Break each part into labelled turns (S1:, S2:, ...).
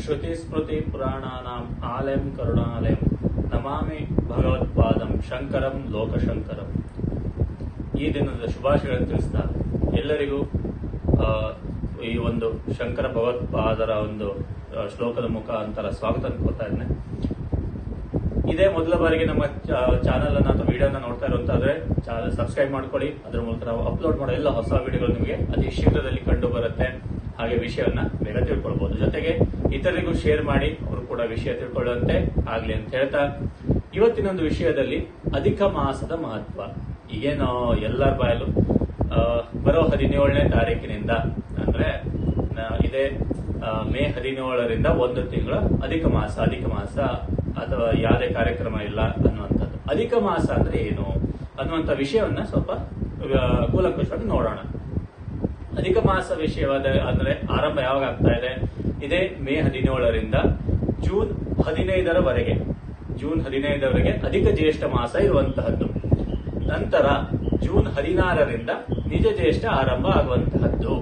S1: ಶ್ರುತಿ ಸ್ಮೃತಿ ಪುರಾಣಾನಾಂ ಆಲಯಂ ಕರುಣಾಲಯಂ ನಮಾಮಿ ಭಗವತ್ಪಾದಂ ಶಂಕರಂ ಲೋಕಶಂಕರಂ. ಈ ದಿನದ ಶುಭಾಶಯಗಳನ್ನು ತಿಳಿಸ್ತಾ ಎಲ್ಲರಿಗೂ ಈ ಒಂದು ಶಂಕರ ಭಗವತ್ಪಾದರ ಒಂದು ಶ್ಲೋಕದ ಮುಖಾಂತರ ಸ್ವಾಗತ ಕೊಡ್ತಾ ಇದ್ದೇನೆ. ಇದೇ ಮೊದಲ ಬಾರಿಗೆ ನಮ್ಮ ಚಾನಲ್ ಅನ್ನ ಅಥವಾ ವಿಡಿಯೋನ ನೋಡ್ತಾ ಇರುವಂತಾದ್ರೆ ಚಾನಲ್ ಸಬ್ಸ್ಕ್ರೈಬ್ ಮಾಡ್ಕೊಳ್ಳಿ. ಅದರ ಮೂಲಕ ನಾವು ಅಪ್ಲೋಡ್ ಮಾಡೋ ಎಲ್ಲ ಹೊಸ ವಿಡಿಯೋಗಳು ನಿಮಗೆ ಅತಿ ಶೀಘ್ರದಲ್ಲಿ ಕಂಡು ಬರುತ್ತೆ. ಹಾಗೆ ವಿಷಯವನ್ನ ಬೇಗ ತಿಳ್ಕೊಳ್ಬಹುದು. ಜೊತೆಗೆ ಇತರರಿಗೂ ಶೇರ್ ಮಾಡಿ ಅವರು ಕೂಡ ವಿಷಯ ತಿಳ್ಕೊಳ್ಳುವಂತೆ ಆಗ್ಲಿ ಅಂತ ಹೇಳ್ತಾ, ಇವತ್ತಿನೊಂದು ವಿಷಯದಲ್ಲಿ ಅಧಿಕ ಮಾಸದ ಮಹತ್ವ. ಈಗೇನು ಎಲ್ಲರ ಬಾಯಲು ಬರೋ 17ನೇ ತಾರೀಕಿನಿಂದ ಅಂದ್ರೆ ಇದೇ ಮೇ 17ರಿಂದ ಒಂದು ತಿಂಗಳ ಅಧಿಕ ಮಾಸ ಅಥವಾ ಯಾವುದೇ ಕಾರ್ಯಕ್ರಮ ಇಲ್ಲ ಅನ್ನುವಂಥದ್ದು. ಅಧಿಕ ಮಾಸ ಅಂದ್ರೆ ಏನು ಅನ್ನುವಂಥ ವಿಷಯವನ್ನ ಸ್ವಲ್ಪ ಕೂಲಂಕುಷವಾಗಿ ನೋಡೋಣ. ಅಧಿಕ ಮಾಸ ವಿಷಯವಾದ ಅಂದ್ರೆ ಆರಂಭ ಯಾವಾಗ ಆಗ್ತಾ ಇದೆ? ಇದೇ ಮೇ 17ರಿಂದ ಜೂನ್ 15ರವರೆಗೆ ಅಧಿಕ ಜ್ಯೇಷ್ಠ ಮಾಸ ಇರುವಂತಹದ್ದು. ನಂತರ ಜೂನ್ 16ರಿಂದ ನಿಜ ಜ್ಯೇಷ್ಠ ಆರಂಭ ಆಗುವಂತಹದ್ದು.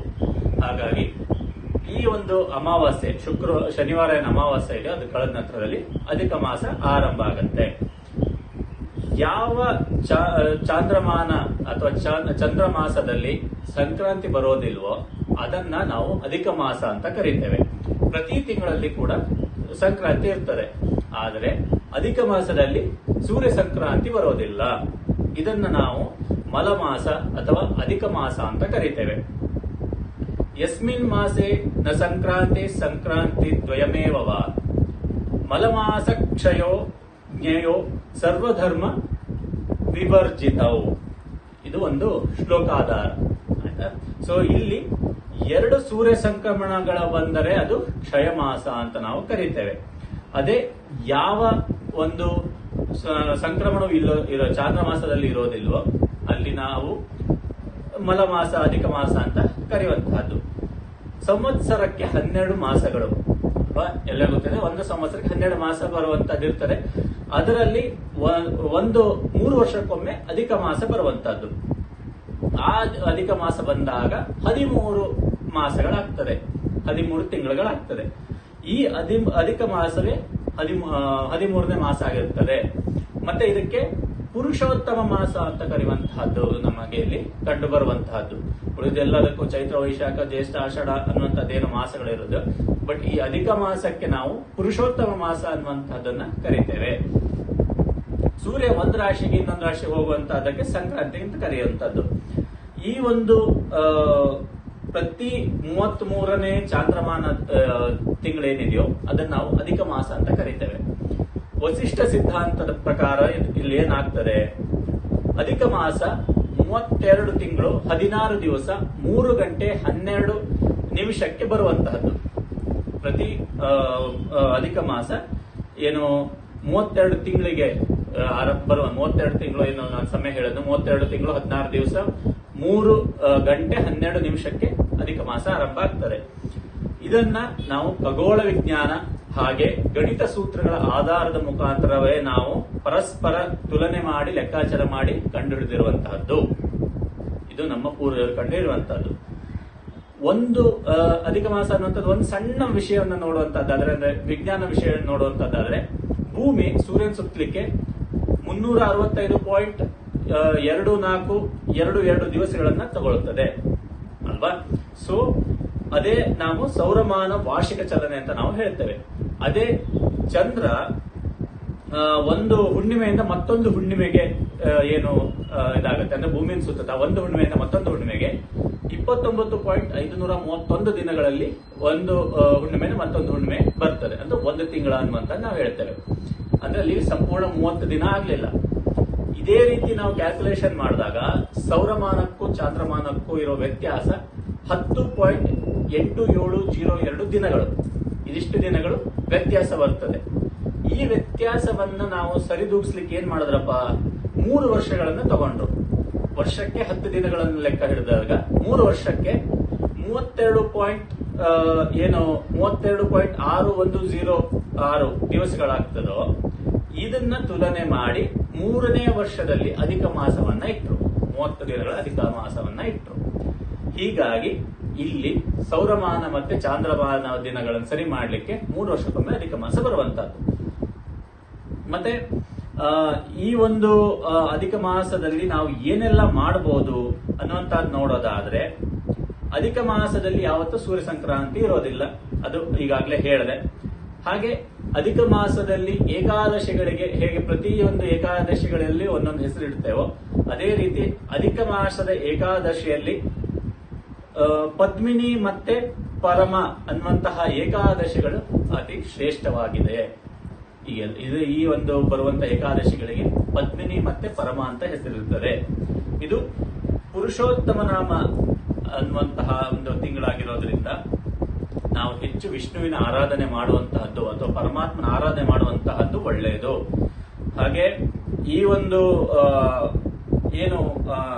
S1: ಹಾಗಾಗಿ ಈ ಒಂದು ಅಮಾವಾಸ್ಯೆ ಶನಿವಾರ ಏನು ಅಮಾವಾಸ್ಯೆ ಇದೆ ಅದು ಕಳೆದ ನಂತರದಲ್ಲಿ ಅಧಿಕ ಮಾಸ ಆರಂಭ ಆಗತ್ತೆ. ಯಾವ ಚಾಂದ್ರಮಾನ ಅಥವಾ ಚಂದ್ರಮಾಸದಲ್ಲಿ ಸಂಕ್ರಾಂತಿ ಬರೋದಿಲ್ವೋ ಅದನ್ನ ನಾವು ಅಧಿಕ ಮಾಸ ಅಂತ ಕರೀತೇವೆ. ಪ್ರತಿ ತಿಂಗಳಲ್ಲಿ ಕೂಡ ಸಂಕ್ರಾಂತಿ ಇರ್ತದೆ, ಆದರೆ ಅಧಿಕ ಮಾಸದಲ್ಲಿ ಸೂರ್ಯ ಸಂಕ್ರಾಂತಿ ಬರೋದಿಲ್ಲ. ಇದನ್ನ ನಾವು ಮಲಮಾಸ ಅಥವಾ ಅಧಿಕ ಮಾಸ ಅಂತ ಕರೀತೇವೆ. ಯಸ್ಮಿನ್ ಮಾಸೆ ನ ಸಂಕ್ರಾಂತಿ ದ್ವಯಮೇವ ವಾ ಮಲಮಾಸ ಕ್ಷಯೋ ಜ್ಞೇಯೋ ಸರ್ವಧರ್ಮ ವಿವರ್ಜಿತವು. ಇದು ಒಂದು ಶ್ಲೋಕಾಧಾರ. ಆಯ್ತಾ? ಸೊ ಇಲ್ಲಿ ಎರಡು ಸೂರ್ಯ ಸಂಕ್ರಮಣಗಳ ಬಂದರೆ ಅದು ಕ್ಷಯ ಮಾಸ ಅಂತ ನಾವು ಕರೀತೇವೆ. ಅದೇ ಯಾವ ಒಂದು ಸಂಕ್ರಮಣವು ಇರೋ ಚಾಂದ್ರಮಾಸದಲ್ಲಿ ಇರೋದಿಲ್ವೋ ಅಲ್ಲಿ ನಾವು ಮಲಮಾಸ ಅಧಿಕ ಮಾಸ ಅಂತ ಕರೆಯುವಂತಹದ್ದು. ಸಂವತ್ಸರಕ್ಕೆ 12 ಮಾಸಗಳು ಎಲ್ಲ ಗೊತ್ತಿದೆ. ಒಂದು ಸಂವತ್ಸರಕ್ಕೆ 12 ಮಾಸ ಬರುವಂತದ್ದು ಇರ್ತದೆ. ಅದರಲ್ಲಿ ಒಂದು 3 ವರ್ಷಕ್ಕೊಮ್ಮೆ ಅಧಿಕ ಮಾಸ ಬರುವಂತಹದ್ದು. ಆ ಅಧಿಕ ಮಾಸ ಬಂದಾಗ 13 ಮಾಸಗಳಾಗ್ತದೆ, 13 ತಿಂಗಳುಗಳಾಗ್ತದೆ. ಈ ಅಧಿಕ ಮಾಸವೇ 13ನೇ ಮಾಸ ಆಗಿರುತ್ತದೆ. ಮತ್ತೆ ಇದಕ್ಕೆ ಪುರುಷೋತ್ತಮ ಮಾಸ ಅಂತ ಕರೆಯುವಂತಹದ್ದು ನಮಗೆ ಇಲ್ಲಿ ಕಂಡು ಬರುವಂತಹದ್ದು. ಉಳಿದೆಲ್ಲದಕ್ಕೂ ಚೈತ್ರ ವೈಶಾಖ ಜ್ಯೇಷ್ಠ ಆಷಾಢ ಅನ್ನುವಂಥದ್ದೇನು ಮಾಸಗಳಿರೋದು. ಬಟ್ ಈ ಅಧಿಕ ಮಾಸಕ್ಕೆ ನಾವು ಪುರುಷೋತ್ತಮ ಮಾಸ ಅನ್ನುವಂಥದ್ದನ್ನ ಕರಿತೇವೆ. ಸೂರ್ಯ ಒಂದು ರಾಶಿಗೆ ಇನ್ನೊಂದು ರಾಶಿಗೆ ಹೋಗುವಂತಹದಕ್ಕೆ ಸಂಕ್ರಾಂತಿ ಅಂತ ಕರೆಯುವಂಥದ್ದು. ಈ ಒಂದು ಪ್ರತಿ 33ನೇ ಚಾಂದ್ರಮಾನ ತಿಂಗಳೇನಿದೆಯೋ ಅದನ್ನ ನಾವು ಅಧಿಕ ಮಾಸ ಅಂತ ಕರಿತೇವೆ. ವಸಿಷ್ಠ ಸಿದ್ಧಾಂತದ ಪ್ರಕಾರ ಇಲ್ಲಿ ಏನಾಗ್ತದೆ? ಅಧಿಕ ಮಾಸ 32 ತಿಂಗಳು 16 ದಿವಸ 3 ಗಂಟೆ 12 ನಿಮಿಷಕ್ಕೆ ಬರುವಂತಹದ್ದು. ಪ್ರತಿ ಅಧಿಕ ಮಾಸ ಏನು 32 ತಿಂಗಳಿಗೆ ಬರುವ 32 ತಿಂಗಳು ಏನು ನಾನು ಸಮಯ ಹೇಳೋದು 32 ತಿಂಗಳು 16 ದಿವಸ 3 ಗಂಟೆ 12 ನಿಮಿಷಕ್ಕೆ ಅಧಿಕ ಮಾಸ ಆರಂಭ ಆಗ್ತದೆ. ಇದನ್ನ ನಾವು ಖಗೋಳ ವಿಜ್ಞಾನ ಹಾಗೆ ಗಣಿತ ಸೂತ್ರಗಳ ಆಧಾರದ ಮುಖಾಂತರವೇ ನಾವು ಪರಸ್ಪರ ತುಲನೆ ಮಾಡಿ ಲೆಕ್ಕಾಚಾರ ಮಾಡಿ ಕಂಡುಹಿಡಿದಿರುವಂತಹದ್ದು. ಇದು ನಮ್ಮ ಪೂರ್ವಜರು ಕಂಡುಹಿಡಿಯುವಂತಹದ್ದು. ಒಂದು ಅಧಿಕ ಮಾಸ ಅನ್ನುವಂಥದ್ದು ಒಂದು ಸಣ್ಣ ವಿಷಯವನ್ನು ನೋಡುವಂತಹದ್ದಾದ್ರೆ ಅಂದ್ರೆ ವಿಜ್ಞಾನ ವಿಷಯ ನೋಡುವಂತಹದ್ದಾದ್ರೆ ಭೂಮಿ ಸೂರ್ಯನ ಸುತ್ತಲಿಕ್ಕೆ 365.2422 ದಿವಸಗಳನ್ನ ತಗೊಳ್ಳುತ್ತದೆ ಅಲ್ವಾ? ಸೊ ಅದೇ ನಾವು ಸೌರಮಾನ ವಾರ್ಷಿಕ ಚಲನೆ ಅಂತ ನಾವು ಹೇಳ್ತೇವೆ. ಅದೇ ಚಂದ್ರ ಒಂದು ಹುಣ್ಣಿಮೆಯಿಂದ ಮತ್ತೊಂದು ಹುಣ್ಣಿಮೆಗೆ ಏನು ಇದಾಗುತ್ತೆ ಅಂದ್ರೆ ಭೂಮಿಯನ್ನು ಸುತ್ತ ಒಂದು ಹುಣ್ಣಿಮೆಯಿಂದ ಮತ್ತೊಂದು ಹುಣ್ಣಿಮೆಗೆ 29.531 ದಿನಗಳಲ್ಲಿ ಒಂದು ಹುಣ್ಣಿಮೆಯಿಂದ ಮತ್ತೊಂದು ಹುಣ್ಣಿಮೆ ಬರ್ತದೆ. ಅಂದ್ರೆ ಒಂದು ತಿಂಗಳ ಅನ್ನುವಂತ ನಾವು ಹೇಳ್ತೇವೆ. ಅಂದ್ರೆ ಅಲ್ಲಿ ಸಂಪೂರ್ಣ 30 ದಿನ ಆಗ್ಲಿಲ್ಲ. ಇದೇ ರೀತಿ ನಾವು ಕ್ಯಾಲ್ಕುಲೇಷನ್ ಮಾಡಿದಾಗ ಸೌರಮಾನಕ್ಕೂ ಚಾಂದ್ರಮಾನಕ್ಕೂ ಇರೋ ವ್ಯತ್ಯಾಸ 10.8702 ದಿನಗಳು. ಇದಿಷ್ಟು ದಿನಗಳು ವ್ಯತ್ಯಾಸ ಬರ್ತದೆ. ಈ ವ್ಯತ್ಯಾಸವನ್ನ ನಾವು ಸರಿದೂಗಿಸ್ಲಿಕ್ಕೆ ಏನ್ ಮಾಡಿದ್ರಪ್ಪ? 3 ವರ್ಷಗಳನ್ನ ತಗೊಂಡ್ರು. ವರ್ಷಕ್ಕೆ 10 ದಿನಗಳನ್ನು ಲೆಕ್ಕ ಹಿಡಿದಾಗ 3 ವರ್ಷಕ್ಕೆ 32.6106 ದಿವಸಗಳಾಗ್ತದೋ ಇದನ್ನ ತುಲನೆ ಮಾಡಿ 3ನೇ ವರ್ಷದಲ್ಲಿ ಅಧಿಕ ಮಾಸವನ್ನ ಇಟ್ರು. 30 ದಿನಗಳ ಅಧಿಕ ಮಾಸವನ್ನ ಇಟ್ರು. ಹೀಗಾಗಿ ಇಲ್ಲಿ ಸೌರಮಾನ ಮತ್ತೆ ಚಾಂದ್ರಮಾನ ದಿನಗಳನ್ನು ಸರಿ ಮಾಡ್ಲಿಕ್ಕೆ 3 ವರ್ಷಕ್ಕೊಮ್ಮೆ ಅಧಿಕ ಮಾಸ ಬರುವಂತಹದ್ದು. ಮತ್ತೆ ಈ ಒಂದು ಅಧಿಕ ಮಾಸದಲ್ಲಿ ನಾವು ಏನೆಲ್ಲ ಮಾಡಬಹುದು ಅನ್ನುವಂಥದ್ದು ನೋಡೋದಾದ್ರೆ, ಅಧಿಕ ಮಾಸದಲ್ಲಿ ಯಾವತ್ತೂ ಸೂರ್ಯ ಸಂಕ್ರಾಂತಿ ಇರೋದಿಲ್ಲ, ಅದು ಈಗಾಗಲೇ ಹೇಳಿದೆ. ಹಾಗೆ ಅಧಿಕ ಮಾಸದಲ್ಲಿ ಏಕಾದಶಿಗಳಿಗೆ ಹೇಗೆ ಪ್ರತಿಯೊಂದು ಏಕಾದಶಿಗಳಲ್ಲಿ ಒಂದೊಂದು ಹೆಸರಿಡ್ತೇವೋ, ಅದೇ ರೀತಿ ಅಧಿಕ ಮಾಸದ ಏಕಾದಶಿಯಲ್ಲಿ ಪದ್ಮಿನಿ ಮತ್ತೆ ಪರಮ ಅನ್ನುವಂತಹ ಏಕಾದಶಿಗಳು ಅತಿ ಶ್ರೇಷ್ಠವಾಗಿದೆ. ಈ ಒಂದು ಬರುವಂತಹ ಏಕಾದಶಿಗಳಿಗೆ ಪದ್ಮಿನಿ ಮತ್ತೆ ಪರಮ ಅಂತ ಹೆಸರಿರುತ್ತದೆ. ಇದು ಪುರುಷೋತ್ತಮ ನಾಮ ಅನ್ನುವಂತಹ ಒಂದು ತಿಂಗಳಾಗಿರೋದ್ರಿಂದ ನಾವು ಹೆಚ್ಚು ವಿಷ್ಣುವಿನ ಆರಾಧನೆ ಮಾಡುವಂತಹದ್ದು ಅಥವಾ ಪರಮಾತ್ಮನ ಆರಾಧನೆ ಮಾಡುವಂತಹದ್ದು ಒಳ್ಳೆಯದು. ಹಾಗೆ ಈ ಒಂದು ಏನು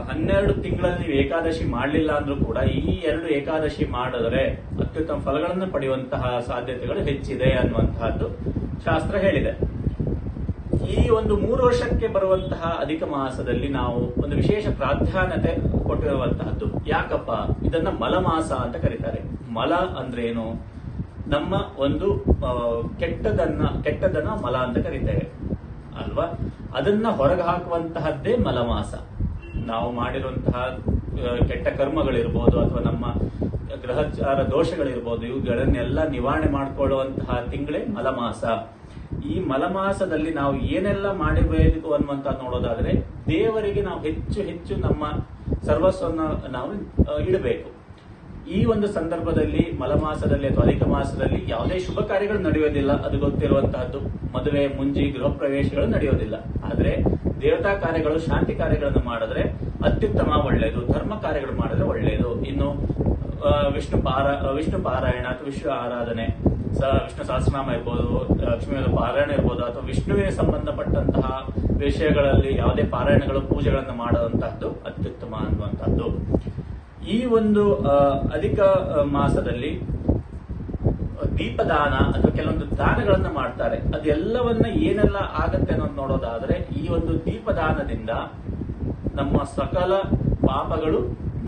S1: 12 ತಿಂಗಳಲ್ಲಿ ನೀವು ಏಕಾದಶಿ ಮಾಡಲಿಲ್ಲ ಅಂದ್ರೂ ಕೂಡ ಈ 2 ಏಕಾದಶಿ ಮಾಡಿದ್ರೆ ಅತ್ಯುತ್ತಮ ಫಲಗಳನ್ನು ಪಡೆಯುವಂತಹ ಸಾಧ್ಯತೆಗಳು ಹೆಚ್ಚಿದೆ ಅನ್ನುವಂತಹದ್ದು ಶಾಸ್ತ್ರ ಹೇಳಿದೆ. ಈ ಒಂದು 3 ವರ್ಷಕ್ಕೆ ಬರುವಂತಹ ಅಧಿಕ ಮಾಸದಲ್ಲಿ ನಾವು ಒಂದು ವಿಶೇಷ ಪ್ರಾಧಾನ್ಯತೆ ಕೊಟ್ಟಿರುವಂತಹದ್ದು. ಯಾಕಪ್ಪ? ಇದನ್ನ ಮಲಮಾಸ ಅಂತ ಕರೀತಾರೆ. ಮಲ ಅಂದ್ರೆ ಏನು? ನಮ್ಮ ಒಂದು ಕೆಟ್ಟದನ್ನ ಮಲ ಅಂತ ಕರೀತೇವೆ ಅಲ್ವಾ? ಅದನ್ನ ಹೊರಗೆ ಹಾಕುವಂತಹದ್ದೇ ಮಲಮಾಸ. ನಾವು ಮಾಡಿರುವಂತಹ ಕೆಟ್ಟ ಕರ್ಮಗಳಿರ್ಬೋದು ಅಥವಾ ನಮ್ಮ ಗ್ರಹಚಾರ ದೋಷಗಳಿರ್ಬೋದು, ಇವುಗಳನ್ನೆಲ್ಲ ನಿವಾರಣೆ ಮಾಡಿಕೊಳ್ಳುವಂತಹ ತಿಂಗಳೇ ಮಲಮಾಸ. ಈ ಮಲಮಾಸದಲ್ಲಿ ನಾವು ಏನೆಲ್ಲ ಮಾಡಬೇಕು ಅನ್ನುವಂತ ನೋಡೋದಾದ್ರೆ, ದೇವರಿಗೆ ನಾವು ಹೆಚ್ಚು ಹೆಚ್ಚು ನಮ್ಮ ಸರ್ವಸ್ವವನ್ನು ನಾವು ಇಡಬೇಕು. ಈ ಒಂದು ಸಂದರ್ಭದಲ್ಲಿ ಮಲಮಾಸದಲ್ಲಿ ಅಥವಾ ಅಧಿಕ ಮಾಸದಲ್ಲಿ ಯಾವುದೇ ಶುಭ ಕಾರ್ಯಗಳು ನಡೆಯೋದಿಲ್ಲ, ಅದು ಗೊತ್ತಿರುವಂತಹದ್ದು. ಮದುವೆ, ಮುಂಜಿ, ಗೃಹ ಪ್ರವೇಶಗಳು ನಡೆಯೋದಿಲ್ಲ. ಆದ್ರೆ ದೇವತಾ ಕಾರ್ಯಗಳು, ಶಾಂತಿ ಕಾರ್ಯಗಳನ್ನು ಮಾಡಿದ್ರೆ ಅತ್ಯುತ್ತಮ, ಒಳ್ಳೆಯದು. ಧರ್ಮ ಕಾರ್ಯಗಳು ಮಾಡಿದ್ರೆ ಒಳ್ಳೆಯದು. ಇನ್ನು ವಿಷ್ಣು ಪಾರಾಯಣ ಅಥವಾ ವಿಷ್ಣು ಆರಾಧನೆ, ವಿಷ್ಣು ಸಹಸ್ರನಾಮ ಇರ್ಬೋದು, ಲಕ್ಷ್ಮೀ ಪಾರಾಯಣ ಇರ್ಬೋದು, ಅಥವಾ ವಿಷ್ಣುವಿಗೆ ಸಂಬಂಧಪಟ್ಟಂತಹ ವಿಷಯಗಳಲ್ಲಿ ಯಾವುದೇ ಪಾರಾಯಣಗಳು, ಪೂಜೆಗಳನ್ನು ಮಾಡುವಂತಹದ್ದು ಅತ್ಯುತ್ತಮ ಅನ್ನುವಂಥದ್ದು. ಈ ಒಂದು ಅಧಿಕ ಮಾಸದಲ್ಲಿ ದೀಪದಾನ ಅಥವಾ ಕೆಲವೊಂದು ದಾನಗಳನ್ನ ಮಾಡ್ತಾರೆ. ಅದೆಲ್ಲವನ್ನ ಏನೆಲ್ಲ ಆಗತ್ತೆ ಅನ್ನೋದು ನೋಡೋದಾದ್ರೆ, ಈ ಒಂದು ದೀಪದಾನದಿಂದ ನಮ್ಮ ಸಕಲ ಪಾಪಗಳು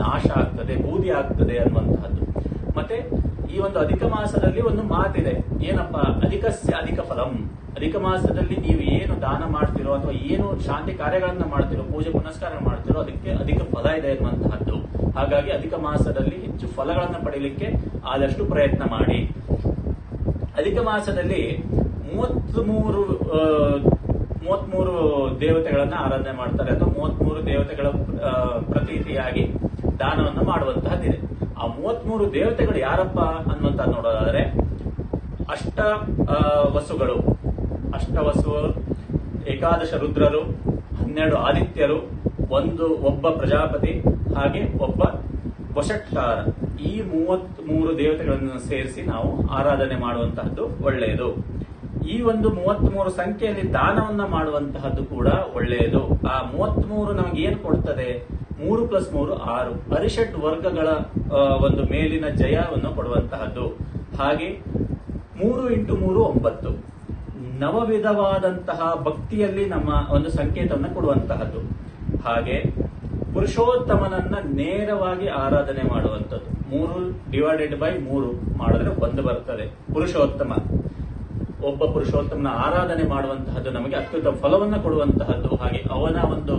S1: ನಾಶ ಆಗ್ತದೆ, ಬೂದಿ ಆಗ್ತದೆ ಅನ್ನುವಂತಹದ್ದು. ಮತ್ತೆ ಈ ಒಂದು ಅಧಿಕ ಮಾಸದಲ್ಲಿ ಒಂದು ಮಾತಿದೆ, ಏನಪ್ಪ? ಅಧಿಕಸ್ಯ ಅಧಿಕ ಫಲಂ. ಅಧಿಕ ಮಾಸದಲ್ಲಿ ನೀವು ಏನು ದಾನ ಮಾಡ್ತಿರೋ ಅಥವಾ ಏನು ಶಾಂತಿ ಕಾರ್ಯಗಳನ್ನ ಮಾಡ್ತಿರೋ, ಪೂಜೆ ಪುನಸ್ಕಾರ ಮಾಡ್ತಿರೋ, ಅದಕ್ಕೆ ಅಧಿಕ ಫಲ ಇದೆ ಅನ್ನುವಂತಹದ್ದು. ಹಾಗಾಗಿ ಅಧಿಕ ಮಾಸದಲ್ಲಿ ಹೆಚ್ಚು ಫಲಗಳನ್ನು ಪಡೆಯಲಿಕ್ಕೆ ಆದಷ್ಟು ಪ್ರಯತ್ನ ಮಾಡಿ. ಅಧಿಕ ಮಾಸದಲ್ಲಿ 33 ದೇವತೆಗಳನ್ನ ಆರಾಧನೆ ಮಾಡ್ತಾರೆ, ಅಥವಾ 33 ದೇವತೆಗಳ ಪ್ರತೀತಿಯಾಗಿ ದಾನವನ್ನು ಮಾಡುವಂತಹದ್ದಿದೆ. ಆ 33 ದೇವತೆಗಳು ಯಾರಪ್ಪ ಅನ್ನುವಂತ ನೋಡೋದಾದ್ರೆ, ಅಷ್ಟವಸುಗಳು, ಏಕಾದಶ ರುದ್ರರು, 12 ಆದಿತ್ಯರು, ಒಬ್ಬ ಪ್ರಜಾಪತಿ, ಹಾಗೆ ಒಬ್ಬ ವಷಟ್ಕಾರ. ಈ 33 ದೇವತೆಗಳನ್ನು ಸೇರಿಸಿ ನಾವು ಆರಾಧನೆ ಮಾಡುವಂತಹದ್ದು ಒಳ್ಳೆಯದು. ಈ ಒಂದು 33 ಸಂಖ್ಯೆಯಲ್ಲಿ ದಾನವನ್ನ ಮಾಡುವಂತಹದ್ದು ಕೂಡ ಒಳ್ಳೆಯದು. ಆ 33 ನಮಗೆ ಏನು ಕೊಡ್ತದೆ? 3 + 3 6 ಅರಿಷಡ್ ವರ್ಗಗಳ ಒಂದು ಮೇಲಿನ ಜಯವನ್ನು ಕೊಡುವಂತಹದ್ದು. ಹಾಗೆ 3 × 3 9 ನವವಿಧವಾದಂತಹ ಭಕ್ತಿಯಲ್ಲಿ ನಮ್ಮ ಒಂದು ಸಂಕೇತವನ್ನು ಕೊಡುವಂತಹದ್ದು. ಹಾಗೆ ಪುರುಷೋತ್ತಮನನ್ನ ನೇರವಾಗಿ ಆರಾಧನೆ ಮಾಡುವಂಥದ್ದು. 3/3 ಮಾಡಿದ್ರೆ 1 ಬರ್ತದೆ. ಪುರುಷೋತ್ತಮ, ಒಬ್ಬ ಪುರುಷೋತ್ತಮನ ಆರಾಧನೆ ಮಾಡುವಂತಹದ್ದು ನಮಗೆ ಅತ್ಯುತ್ತಮ ಫಲವನ್ನು ಕೊಡುವಂತಹದ್ದು. ಹಾಗೆ ಅವನ ಒಂದು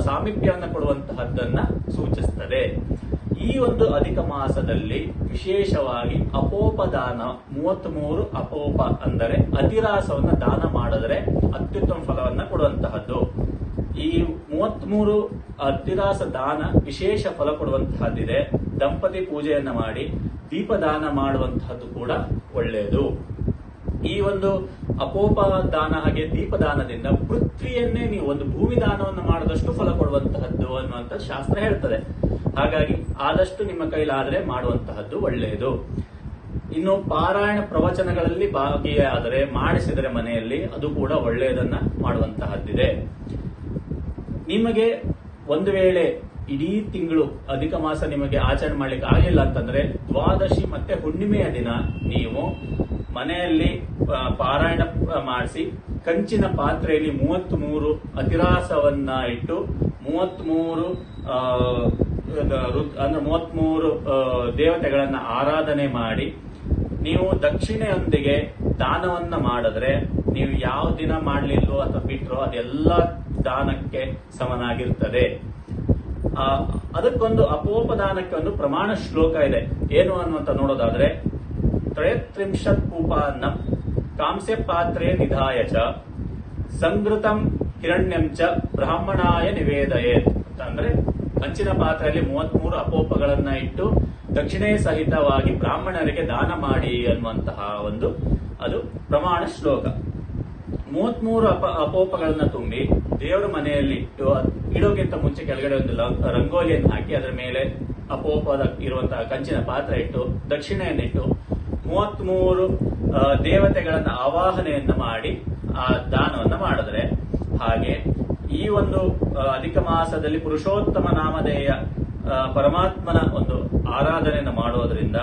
S1: ಸಾಮೀಪ್ಯವನ್ನು ಕೊಡುವಂತಹದ್ದನ್ನ ಸೂಚಿಸ್ತದೆ. ಈ ಒಂದು ಅಧಿಕ ಮಾಸದಲ್ಲಿ ವಿಶೇಷವಾಗಿ ಅಪೋಪದಾನ 33 ಅಪೋಪ ಅಂದರೆ ಅತಿರಾಸವನ್ನ ದಾನ ಮಾಡಿದ್ರೆ ಅತ್ಯುತ್ತಮ ಫಲವನ್ನ ಕೊಡುವಂತಹದ್ದು. ಈ 33 ಅತಿರಾಸ ದಾನ ವಿಶೇಷ ಫಲ ಕೊಡುವಂತಹದ್ದಿದೆ. ದಂಪತಿ ಪೂಜೆಯನ್ನ ಮಾಡಿ ದೀಪದಾನ ಮಾಡುವಂತಹದ್ದು ಕೂಡ ಒಳ್ಳೆಯದು. ಈ ಒಂದು ಅಪೋಪ ದಾನ ಹಾಗೆ ದೀಪದಾನದಿಂದ ಪೃಥ್ವಿಯನ್ನೇ ನೀವು ಒಂದು ಭೂಮಿ ದಾನವನ್ನು ಮಾಡಿದಷ್ಟು ಫಲ ಕೊಡುವಂತಹದ್ದು ಅನ್ನುವಂಥ ಶಾಸ್ತ್ರ ಹೇಳ್ತದೆ. ಹಾಗಾಗಿ ಆದಷ್ಟು ನಿಮ್ಮ ಕೈಲಾದರೆ ಮಾಡುವಂತಹದ್ದು ಒಳ್ಳೆಯದು. ಇನ್ನು ಪಾರಾಯಣ ಪ್ರವಚನಗಳಲ್ಲಿ ಭಾಗಿಯಾದರೆ, ಮಾಡಿಸಿದರೆ ಮನೆಯಲ್ಲಿ, ಅದು ಕೂಡ ಒಳ್ಳೆಯದನ್ನ ಮಾಡುವಂತಹದ್ದಿದೆ. ನಿಮಗೆ ಒಂದು ವೇಳೆ ಇಡೀ ತಿಂಗಳು ಅಧಿಕ ಮಾಸ ನಿಮಗೆ ಆಚರಣೆ ಮಾಡ್ಲಿಕ್ಕೆ ಆಗಿಲ್ಲ ಅಂತಂದ್ರೆ, ದ್ವಾದಶಿ ಮತ್ತೆ ಹುಣ್ಣಿಮೆಯ ದಿನ ನೀವು ಮನೆಯಲ್ಲಿ ಪಾರಾಯಣ ಮಾಡಿಸಿ ಕಂಚಿನ ಪಾತ್ರೆಯಲ್ಲಿ 33 ಅತಿರಾಸವನ್ನ ಇಟ್ಟು 33 ಅಂದ್ರೆ 33 ದೇವತೆಗಳನ್ನ ಆರಾಧನೆ ಮಾಡಿ ನೀವು ದಕ್ಷಿಣೆಯೊಂದಿಗೆ ದಾನವನ್ನ ಮಾಡಿದ್ರೆ ನೀವು ಯಾವ ದಿನ ಮಾಡ್ಲಿಲ್ವೋ ಅಥವಾ ಬಿಟ್ರೋ ಅದೆಲ್ಲ ದಾನಕ್ಕೆ ಸಮನಾಗಿರ್ತದೆ. ಅದಕ್ಕೊಂದು ಅಪೋಪದಾನಕ್ಕೆ ಒಂದು ಪ್ರಮಾಣ ಶ್ಲೋಕ ಇದೆ. ಏನು ಅನ್ನುವಂತ ನೋಡೋದಾದ್ರೆ, ತ್ರಯತ್ರಿಂಶತ್ ಉಪಾನ್ನಂ ಕಾಂಸ್ಯ ಪಾತ್ರೆ ನಿಧಾಯ ಚ ಸಂಗೃತಂ ಹಿರಣ್ಯಂ ಚ ಬ್ರಾಹ್ಮಣಾಯ ನಿವೇದಯೇತ್ ಅಂದ್ರೆ ಕಂಚಿನ ಪಾತ್ರೆಯಲ್ಲಿ 33 ಅಪೋಪಗಳನ್ನ ಇಟ್ಟು ದಕ್ಷಿಣೆ ಸಹಿತವಾಗಿ ಬ್ರಾಹ್ಮಣರಿಗೆ ದಾನ ಮಾಡಿ ಅನ್ನುವಂತಹ ಒಂದು ಅದು ಪ್ರಮಾಣ ಶ್ಲೋಕ. 33 ಅಪೋಪಗಳನ್ನ ತುಂಬಿ ದೇವರ ಮನೆಯಲ್ಲಿ ಇಡೋಕ್ಕಿಂತ ಮುಂಚೆ ಕೆಳಗಡೆ ಒಂದು ರಂಗೋಲಿಯನ್ನು ಹಾಕಿ ಅದರ ಮೇಲೆ ಅಪೋಪದ ಇರುವಂತಹ ಕಂಚಿನ ಪಾತ್ರೆ ಇಟ್ಟು ದಕ್ಷಿಣೆಯನ್ನಿಟ್ಟು 33 ದೇವತೆಗಳನ್ನ ಆವಾಹನೆಯನ್ನ ಮಾಡಿ ಆ ದಾನವನ್ನ ಮಾಡಿದ್ರೆ, ಹಾಗೆ ಈ ಒಂದು ಅಧಿಕ ಮಾಸದಲ್ಲಿ ಪುರುಷೋತ್ತಮ ನಾಮಧೇಯ ಪರಮಾತ್ಮನ ಒಂದು ಆರಾಧನೆಯನ್ನು ಮಾಡೋದ್ರಿಂದ,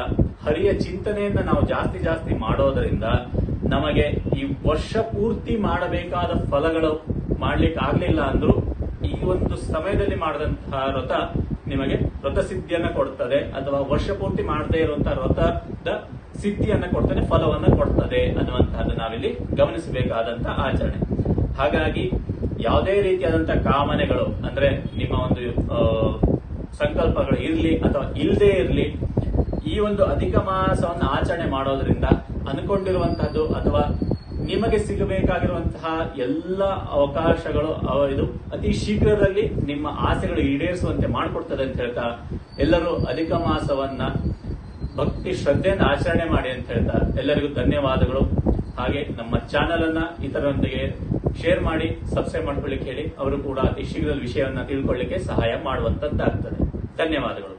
S1: ಹರಿಯ ಚಿಂತನೆಯನ್ನ ನಾವು ಜಾಸ್ತಿ ಮಾಡೋದ್ರಿಂದ ನಮಗೆ ಈ ವರ್ಷ ಪೂರ್ತಿ ಮಾಡಬೇಕಾದ ಫಲಗಳು ಮಾಡ್ಲಿಕ್ಕೆ ಆಗ್ಲಿಲ್ಲ ಅಂದ್ರೂ ಈ ಒಂದು ಸಮಯದಲ್ಲಿ ಮಾಡಿದಂತಹ ವ್ರತ ನಿಮಗೆ ವ್ರತ ಸಿದ್ಧಿಯನ್ನ ಕೊಡ್ತದೆ, ಅಥವಾ ವರ್ಷ ಪೂರ್ತಿ ಮಾಡದೇ ಇರುವಂತಹ ವ್ರತದ ಸಿದ್ಧಿಯನ್ನ ಕೊಡ್ತದೆ, ಫಲವನ್ನ ಕೊಡ್ತದೆ ಅನ್ನುವಂತಹದ್ದು ನಾವಿಲ್ಲಿ ಗಮನಿಸಬೇಕಾದಂತಹ ಆಚರಣೆ. ಹಾಗಾಗಿ ಯಾವುದೇ ರೀತಿಯಾದಂತಹ ಕಾಮನೆಗಳು ಅಂದ್ರೆ ನಿಮ್ಮ ಒಂದು ಸಂಕಲ್ಪಗಳು ಇರ್ಲಿ ಅಥವಾ ಇಲ್ಲದೆ ಇರ್ಲಿ, ಈ ಒಂದು ಅಧಿಕ ಮಾಸವನ್ನು ಆಚರಣೆ ಮಾಡೋದ್ರಿಂದ ಅನ್ಕೊಂಡಿರುವಂತಹದ್ದು ಅಥವಾ ನಿಮಗೆ ಸಿಗಬೇಕಾಗಿರುವಂತಹ ಎಲ್ಲ ಅವಕಾಶಗಳು ಇದು ಅತಿ ಶೀಘ್ರದಲ್ಲಿ ನಿಮ್ಮ ಆಸೆಗಳು ಈಡೇರಿಸುವಂತೆ ಮಾಡಿಕೊಡ್ತದೆ ಅಂತ ಹೇಳ್ತಾ, ಎಲ್ಲರೂ ಅಧಿಕ ಮಾಸವನ್ನ ಭಕ್ತಿ ಶ್ರದ್ಧೆಯಿಂದ ಆಚರಣೆ ಮಾಡಿ ಅಂತ ಹೇಳ್ತಾ ಎಲ್ಲರಿಗೂ ಧನ್ಯವಾದಗಳು. ಹಾಗೆ ನಮ್ಮ ಚಾನೆಲ್ ಅನ್ನ ಇತರರೊಂದಿಗೆ ಶೇರ್ ಮಾಡಿ, ಸಬ್ಸ್ಕ್ರೈಬ್ ಮಾಡ್ಕೊಳ್ಳಿಕ್ಕೆ ಹೇಳಿ. ಅವರು ಕೂಡ ಅತಿ ಶೀಘ್ರದಲ್ಲಿ ವಿಷಯವನ್ನ ತಿಳ್ಕೊಳ್ಳಿಕ್ಕೆ ಸಹಾಯ ಮಾಡುವಂತದ್ದಾಗ್ತದೆ. ಧನ್ಯವಾದಗಳು.